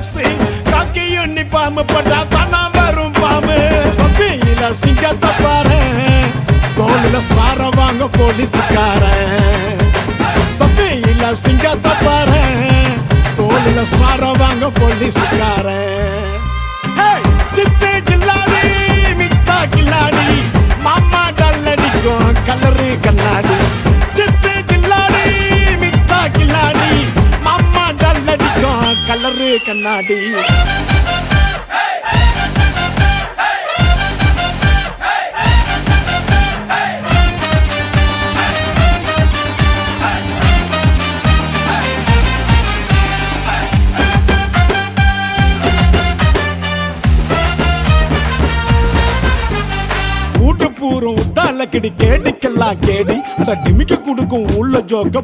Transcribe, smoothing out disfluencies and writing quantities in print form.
Pepsi காக்கி uniform போட்டா தானா வரும் பாம்பு பப்பியில சிங்கத்தை பாரு தோளில சார வாங்க போலீஸ்காரன் பப்பியில சிங்கத்தை பாரு தோளில சார வாங்க போலீஸ்காரன் சித்து கில்லாடி மிட்டா கில்லாடி மாமா டல்லடிக்கும் கலரு கண்ணாடி சித்து கில்லாடி மிட்டா கில்லாடி மாமா டல்லடிக்கும் கலரு கண்ணாடி பூரம் உத்தால கிடி கேடிக்கெல்லாம் கேடி டிமிக்க கொடுக்கும் உள்ள ஜோக்க